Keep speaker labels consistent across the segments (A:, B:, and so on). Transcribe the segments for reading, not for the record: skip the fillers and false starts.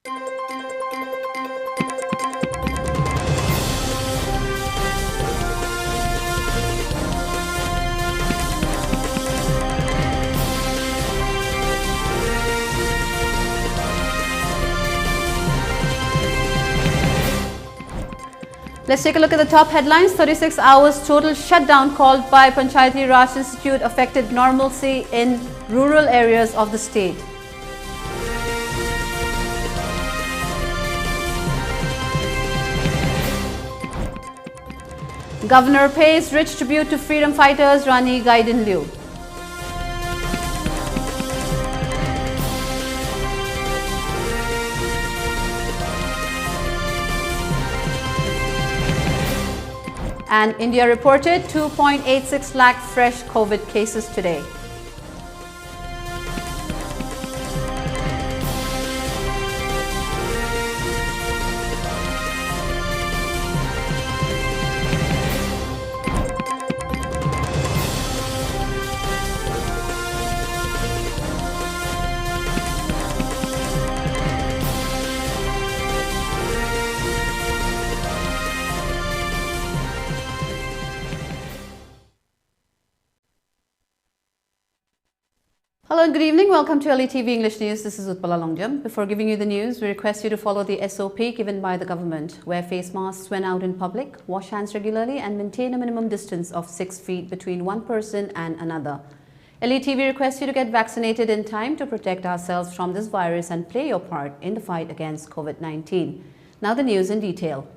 A: Let's take a look at the top headlines. 36 hours total shutdown called by Panchayati Raj Institute affected normalcy in rural areas of the state. Governor pays rich tribute to freedom fighters Rani Gaidinliu. And India reported 2.86 lakh fresh COVID cases today. Hello and good evening. Welcome to ELITETV English News. This is Utpala. Before giving you the news, we request you to follow the SOP given by the government. Wear face masks when out in public, wash hands regularly and maintain a minimum distance of 6 feet between one person and another. ELITETV requests you to get vaccinated in time to protect ourselves from this virus and play your part in the fight against COVID-19. Now the news in detail.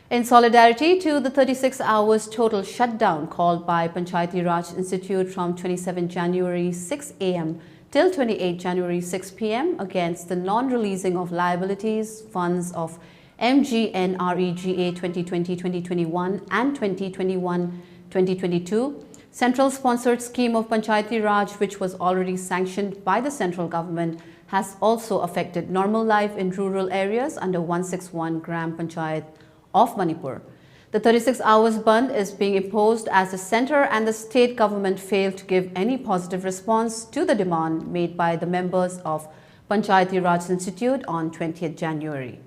A: In solidarity to the 36 hours total shutdown called by Panchayati Raj Institute from 27 January 6 am till 28 January 6 pm against the non-releasing of liabilities, funds of MGNREGA 2020-2021 and 2021-2022, central-sponsored scheme of Panchayati Raj, which was already sanctioned by the central government, has also affected normal life in rural areas under 161 Gram Panchayat of Manipur. The 36 hours ban is being imposed as the centre and the state government failed to give any positive response to the demand made by the members of Panchayati Raj Institute on 20th January.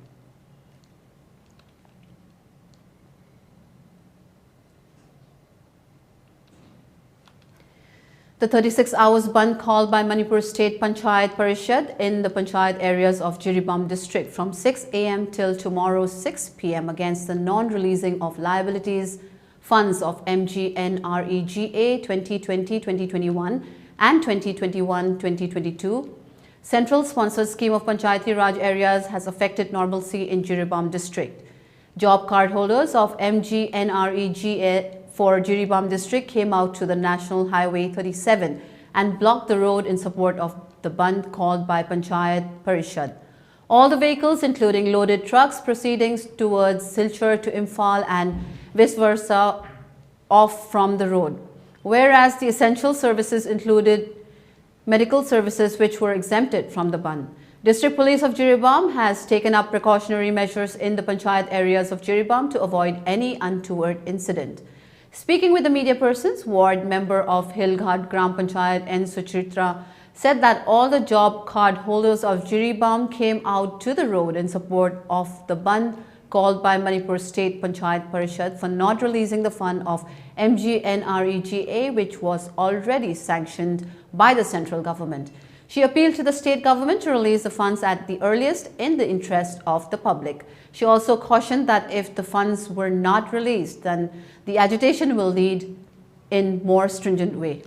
A: The 36 hours ban called by Manipur State Panchayat Parishad in the Panchayat areas of Jiribam district from 6 am till tomorrow 6 pm against the non-releasing of liabilities, funds of MGNREGA 2020-2021 and 2021-2022. Central sponsored scheme of Panchayati Raj areas has affected normalcy in Jiribam district. Job card holders of MGNREGA for Jiribam district came out to the National Highway 37 and blocked the road in support of the ban called by Panchayat Parishad. All the vehicles, including loaded trucks proceeding towards Silchar to Imphal and vice versa, off from the road, whereas the essential services included medical services which were exempted from the ban. District Police of Jiribam has taken up precautionary measures in the Panchayat areas of Jiribam to avoid any untoward incident. Speaking with the media persons, ward member of Hilghat Gram Panchayat N. Suchitra said that all the job card holders of Jiribam came out to the road in support of the ban called by Manipur State Panchayat Parishad for not releasing the fund of MGNREGA, which was already sanctioned by the central government. She appealed to the state government to release the funds at the earliest in the interest of the public. She also cautioned that if the funds were not released, then the agitation will lead in more stringent way.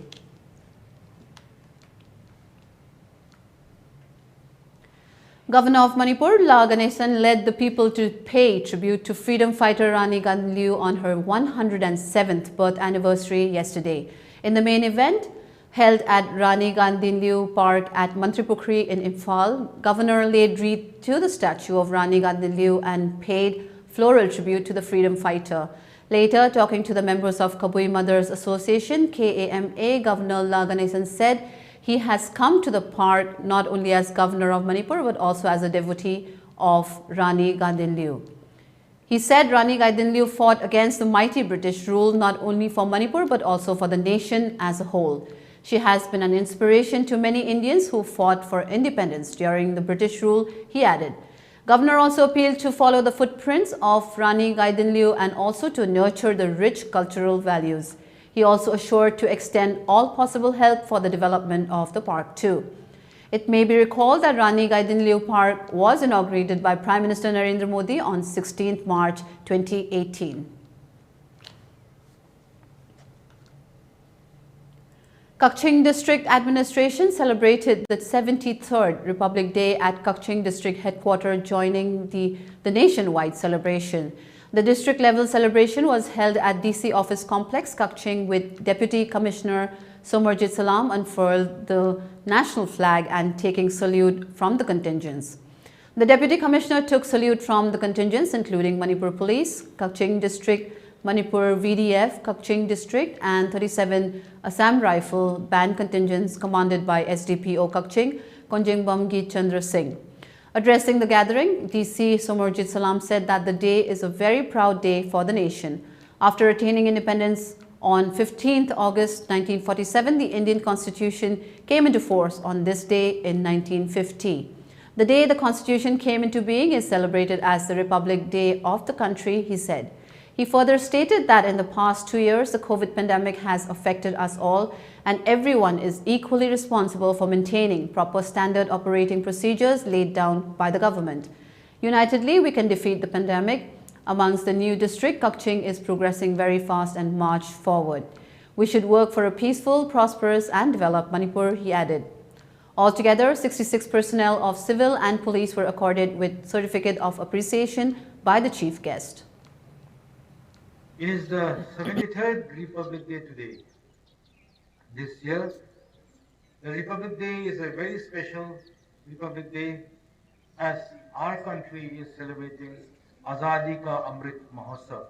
A: Governor of Manipur, La Ganesan, led the people to pay tribute to freedom fighter Rani Gaidinliu on her 107th birth anniversary yesterday. In the main event, held at Rani Gaidinliu Park at Mantripukri in Imphal, Governor laid wreath to the statue of Rani Gaidinliu and paid floral tribute to the freedom fighter. Later, talking to the members of Kabui Mothers Association, KAMA, Governor La Ganesan said he has come to the park not only as Governor of Manipur but also as a devotee of Rani Gaidinliu. He said Rani Gaidinliu fought against the mighty British rule not only for Manipur but also for the nation as a whole. She has been an inspiration to many Indians who fought for independence during the British rule, he added. Governor also appealed to follow the footprints of Rani Gaidinliu and also to nurture the rich cultural values. He also assured to extend all possible help for the development of the park too. It may be recalled that Rani Gaidinliu Park was inaugurated by Prime Minister Narendra Modi on 16th March 2018. Kaching District Administration celebrated the 73rd Republic Day at Kaching District Headquarters, joining the nationwide celebration. The district-level celebration was held at DC Office Complex, Kaching, with Deputy Commissioner Somarjit Salam unfurled the national flag and taking salute from the contingents. The Deputy Commissioner took salute from the contingents including Manipur Police, Kaching District, Manipur VDF, Kaching District and 37 Assam Rifle Band contingents commanded by SDPO Kaching, Konjingbamgi Chandra Singh. Addressing the gathering, DC Somarjit Salam said that the day is a very proud day for the nation. After attaining independence on 15th August 1947, the Indian Constitution came into force on this day in 1950. The day the Constitution came into being is celebrated as the Republic Day of the country, he said. He further stated that in the past 2 years, the COVID pandemic has affected us all and everyone is equally responsible for maintaining proper standard operating procedures laid down by the government. Unitedly, we can defeat the pandemic. Amongst the new district, Kaching is progressing very fast and march forward. We should work for a peaceful, prosperous and developed Manipur, he added. Altogether, 66 personnel of civil and police were accorded with Certificate of Appreciation by the chief guest.
B: It is the 73rd Republic Day today. This year, the Republic Day is a very special Republic Day as our country is celebrating Azadi Ka Amrit Mahotsav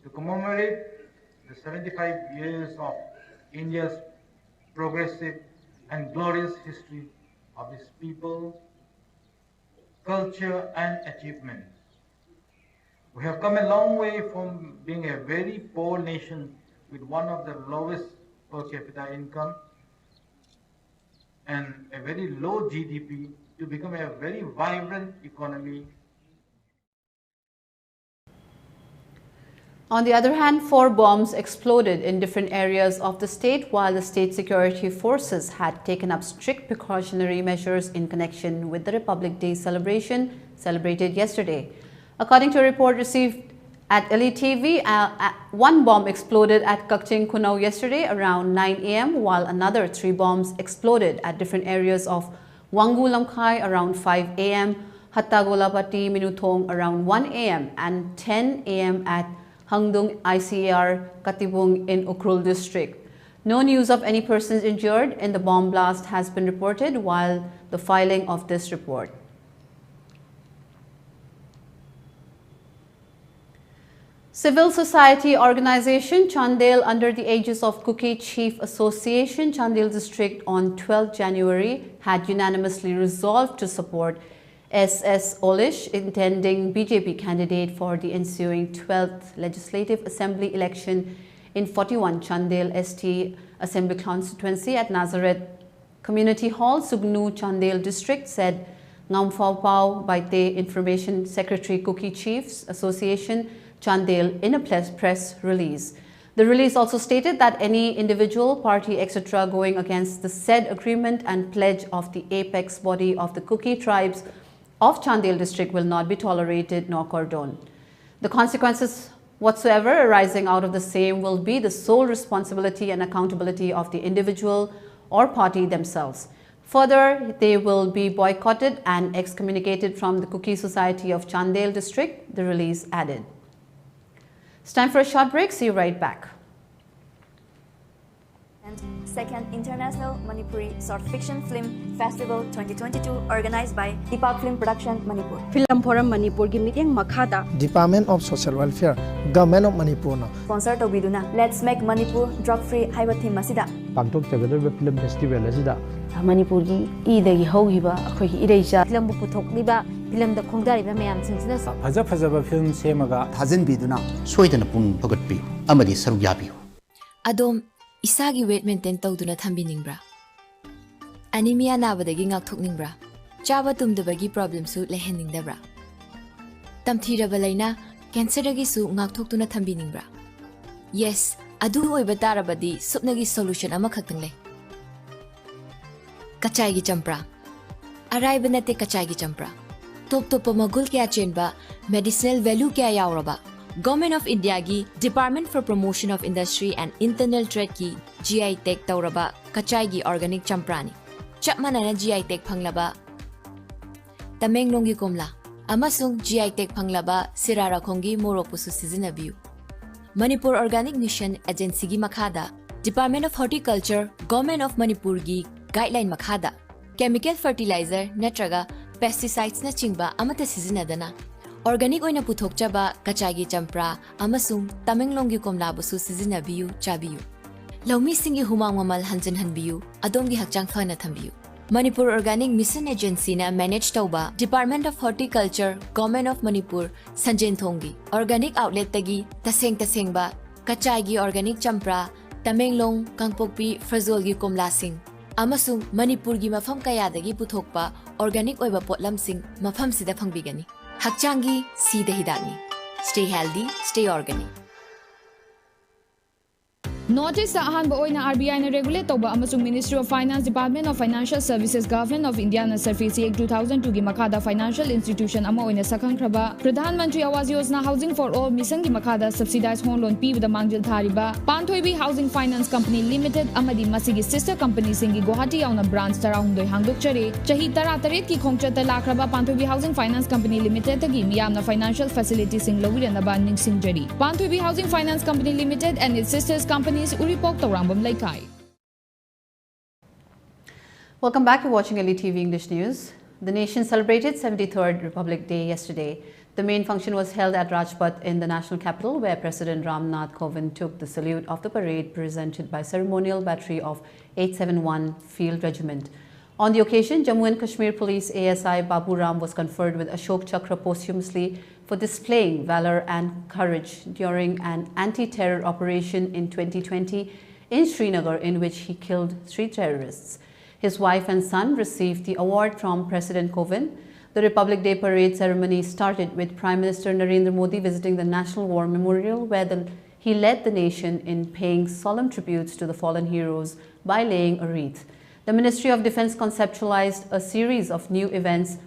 B: to commemorate the 75 years of India's progressive and glorious history of its people, culture and achievements. We have come a long way from being a very poor nation with one of the lowest per capita income and a very low GDP to become a very vibrant economy.
A: On the other hand, 4 bombs exploded in different areas of the state while the state security forces had taken up strict precautionary measures in connection with the Republic Day celebration celebrated yesterday. According to a report received at ELITETV, 1 bomb exploded at Kaching Kunau yesterday around 9 a.m. while another 3 bombs exploded at different areas of Wangu Lamkhai around 5 a.m., Hattagolapati Minuthong around 1 a.m. and 10 a.m. at Hangdung ICAR Katibung in Ukhrul district. No news of any persons injured in the bomb blast has been reported while the filing of this report. Civil society organization Chandel under the aegis of Kuki Chief Association Chandel District on 12 January had unanimously resolved to support SS Olish, intending BJP candidate for the ensuing 12th Legislative Assembly election in 41 Chandel ST Assembly Constituency at Nazareth Community Hall, Sugnu, Chandel District, said Ngamphao Pao Baite Information Secretary Kuki Chiefs Association Chandel in a press release. The release also stated that any individual, party, etc. going against the said agreement and pledge of the apex body of the Kuki tribes of Chandel district will not be tolerated nor condoned. The consequences whatsoever arising out of the same will be the sole responsibility and accountability of the individual or party themselves. Further, they will be boycotted and excommunicated from the Kuki Society of Chandel district, the release added. It's time for a short break. See you right back.
C: And second International Manipuri Short Fiction Film Festival 2022 organized by Deepak Film Production Manipur.
D: Film Forum Manipur gi meeting makhada
E: Department of Social Welfare Government of Manipur na
C: sponsor to biduna Let's Make Manipur Drug Free haiba theme asida
F: Pangtok Tagador Film Festival asida
G: Manipur gi idagi hogiba akhoi gi ireja film bu puthokliba film da khongdariba mayam singsina
F: fajaba film semaga
H: thajin biduna soidana pung pagatpi amadi saru yabiu
I: adom
H: Isagi weight maintain tawduna thambiningbra. Anemia nabadagi ngakthokningbra. Chaba tumdabagi problem su leheningdabra. Tamthiraba laina cancer dagi su ngakthokduna thambiningbra. Yes, adu oiba tarabadi supnagi solution ama khaktang le. Kachai gi champra. Araiba nate kachai gi champra. Top magul kya chenba medicinal value kya yauraba. Government of India gi Department for Promotion of Industry and Internal Trade ki GI Tag tauraba kachai gi organic champrani. Chapmana na GI Tag phanglaba Tamenglong gi komla amasung GI Tag phanglaba sirara khongi moropusu sizinabiu. Manipur Organic Mission Agency gi makhada Department of Horticulture Government of Manipur gi guideline makhada chemical fertilizer natraga pesticides na chingba amata sizinadana organic oina puthokchaba kachagi champra amasung Tamenglong gi komla busu sizinabiu chabiu. Laumi singi humang mamal hanjan hanbiu adongi hakchang phana thambiu. Manipur Organic Mission Agency na manage tauba Department of Horticulture Government of Manipur Sanjen Thongi Organic Outlet tagi taseng ba kachai gi organic champra Tamenglong Kangpokpi Frazol gi komlasing amasung Manipur gi mafam kaya dagi puthokpa organic oiba potlam sing mafam sida phangbigani hakchangi sida hidani. Stay healthy, stay organic.
I: Notice ahanba oina RBI na regulate tauba amasung Ministry of Finance Department of Financial Services Government of India na Surface Act 2002 gi makada financial institution ama oina sakhangkraba Pradhan Mantri Awas Yojana Housing for All mission gi makada subsidized home loan pibada mangjil thariba Panthoibi Housing Finance Company Limited amadi masigi sister company singi Guwahati yauna branch tarahundoi hangdokchare chahi tara-taret ki khongchata lakraba Panthoibi Housing Finance Company Limited tagi miyamna financial facilities sing lowiranaba ningsingjari Panthoibi Housing Finance Company Limited and its sisters companies Uripok Taurambam Laikai.
A: Welcome back to watching ELITETV English News. The nation celebrated 73rd Republic Day yesterday. The main function was held at Rajpath in the national capital, where President Ramnath Kovind took the salute of the parade presented by Ceremonial Battery of 871 Field Regiment. On the occasion, Jammu and Kashmir Police ASI Babu Ram was conferred with Ashok Chakra posthumously for displaying valor and courage during an anti-terror operation in 2020 in Srinagar, in which he killed 3 terrorists. His wife and son received the award from President Kovind. The Republic Day parade ceremony started with Prime Minister Narendra Modi visiting the National War Memorial, where he led the nation in paying solemn tributes to the fallen heroes by laying a wreath. The Ministry of Defence conceptualized a series of new events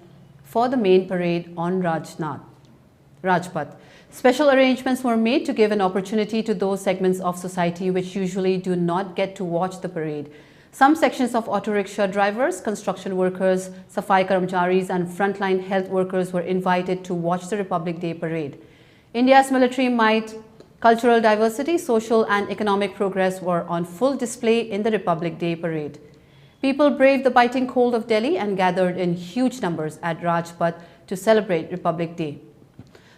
A: for the main parade on Rajpath. Special arrangements were made to give an opportunity to those segments of society which usually do not get to watch the parade. Some sections of auto rickshaw drivers, construction workers, Safai Karamcharis and frontline health workers were invited to watch the Republic Day parade. India's military might, cultural diversity, social and economic progress were on full display in the Republic Day parade. People braved the biting cold of Delhi and gathered in huge numbers at Rajpath to celebrate Republic Day.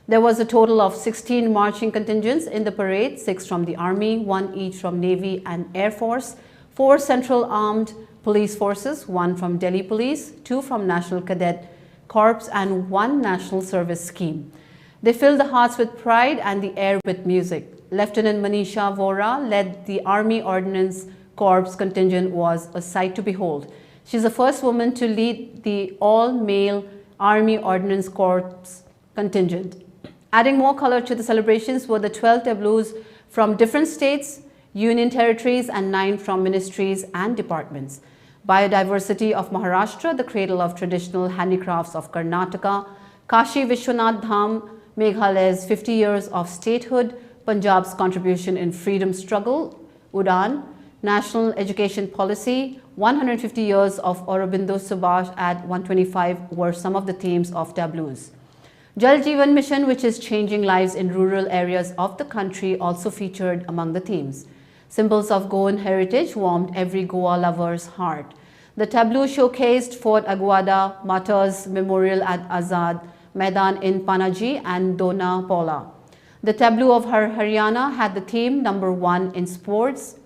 A: There was a total of 16 marching contingents in the parade, 6 from the Army, 1 each from Navy and Air Force, 4 Central Armed Police Forces, 1 from Delhi Police, 2 from National Cadet Corps and 1 National Service Scheme. They filled the hearts with pride and the air with music. Lieutenant Manisha Vora led the Army Ordnance Corps contingent was a sight to behold. She is the first woman to lead the all-male Army Ordnance Corps contingent. Adding more color to the celebrations were the 12 tableaus from different states, union territories and 9 from ministries and departments. Biodiversity of Maharashtra, the cradle of traditional handicrafts of Karnataka, Kashi Vishwanath Dham, Meghalaya's 50 years of statehood, Punjab's contribution in freedom struggle, Udan, National Education Policy, 150 years of Aurobindo Subhash at 125 were some of the themes of tableaus. Jal Jeevan Mission, which is changing lives in rural areas of the country, also featured among the themes. Symbols of Goan heritage warmed every Goa lover's heart. The tableau showcased Fort Aguada, Martyrs Memorial at Azad Maidan in Panaji and Dona Paula. The tableau of Haryana had the theme number 1 in sports.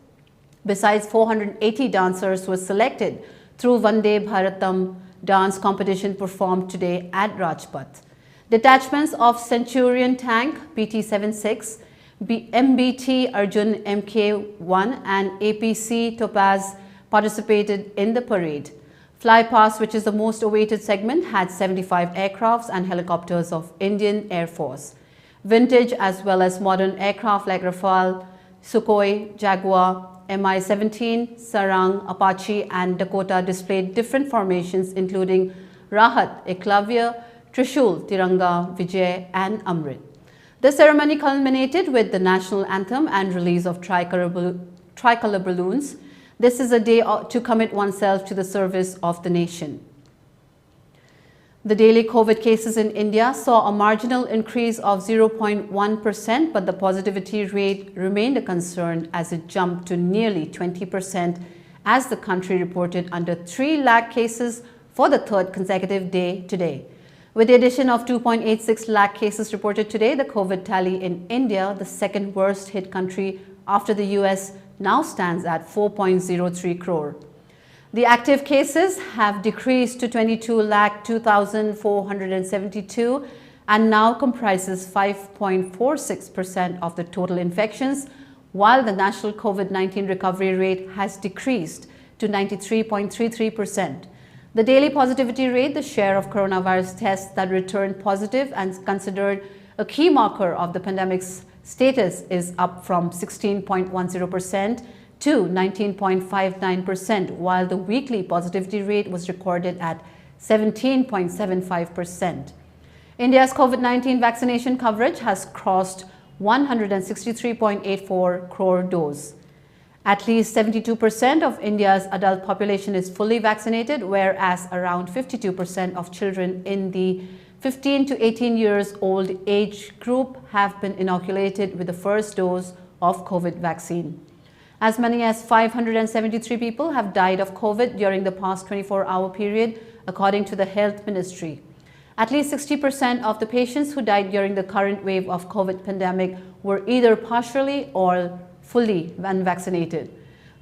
A: Besides, 480 dancers were selected through Vande Bharatam dance competition performed today at Rajpath. Detachments of Centurion Tank PT-76, MBT Arjun MK1 and APC Topaz participated in the parade. Flypast, which is the most awaited segment, had 75 aircrafts and helicopters of Indian Air Force. Vintage as well as modern aircraft like Rafale, Sukhoi, Jaguar, Mi-17, Sarang, Apache and Dakota displayed different formations including Rahat, Eklavya, Trishul, Tiranga, Vijay and Amrit. The ceremony culminated with the national anthem and release of tricolor balloons. This is a day to commit oneself to the service of the nation. The daily COVID cases in India saw a marginal increase of 0.1%, but the positivity rate remained a concern as it jumped to nearly 20% as the country reported under 3 lakh cases for the third consecutive day today. With the addition of 2.86 lakh cases reported today, the COVID tally in India, the second worst hit country after the US, now stands at 4.03 crore. The active cases have decreased to 22,02,472 and now comprises 5.46% of the total infections, while the national COVID-19 recovery rate has decreased to 93.33%. The daily positivity rate, the share of coronavirus tests that returned positive and considered a key marker of the pandemic's status, is up from 16.10% to 19.59%, while the weekly positivity rate was recorded at 17.75%. India's COVID-19 vaccination coverage has crossed 163.84 crore doses. At least 72% of India's adult population is fully vaccinated, whereas around 52% of children in the 15 to 18 years old age group have been inoculated with the first dose of COVID vaccine. As many as 573 people have died of COVID during the past 24-hour period, according to the Health Ministry. At least 60% of the patients who died during the current wave of COVID pandemic were either partially or fully unvaccinated.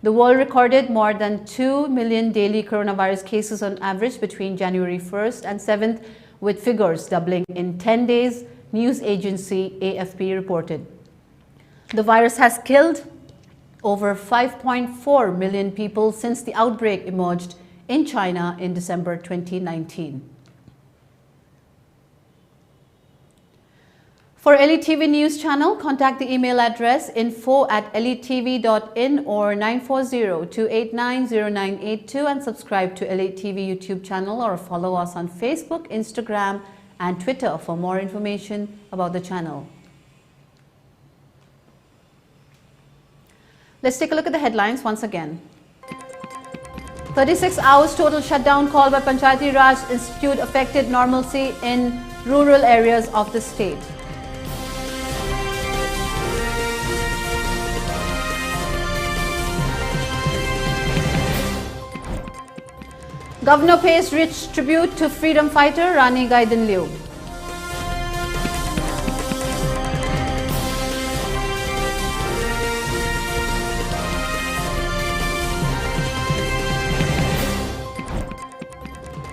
A: The world recorded more than 2 million daily coronavirus cases on average between January 1st and 7th, with figures doubling in 10 days, news agency AFP reported. The virus has killed over 5.4 million people since the outbreak emerged in China in December 2019. For ELITETV News Channel, contact the email address info@elitetv.in or 940-289-0982 and subscribe to ELITETV YouTube channel or follow us on Facebook, Instagram and Twitter for more information about the channel. Let's take a look at the headlines once again. 36 hours total shutdown call by Panchayati Raj Institute affected normalcy in rural areas of the state. Governor pays rich tribute to freedom fighter Rani Gaidinliu.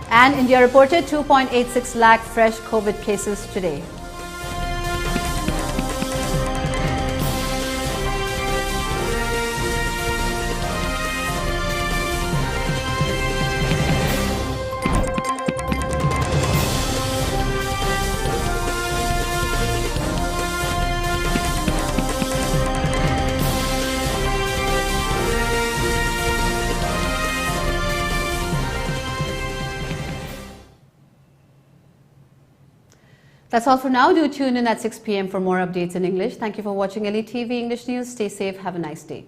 A: And India reported 2.86 lakh fresh COVID cases today. That's all for now. Do tune in at 6 p.m. for more updates in English. Thank you for watching ELITETV English News. Stay safe. Have a nice day.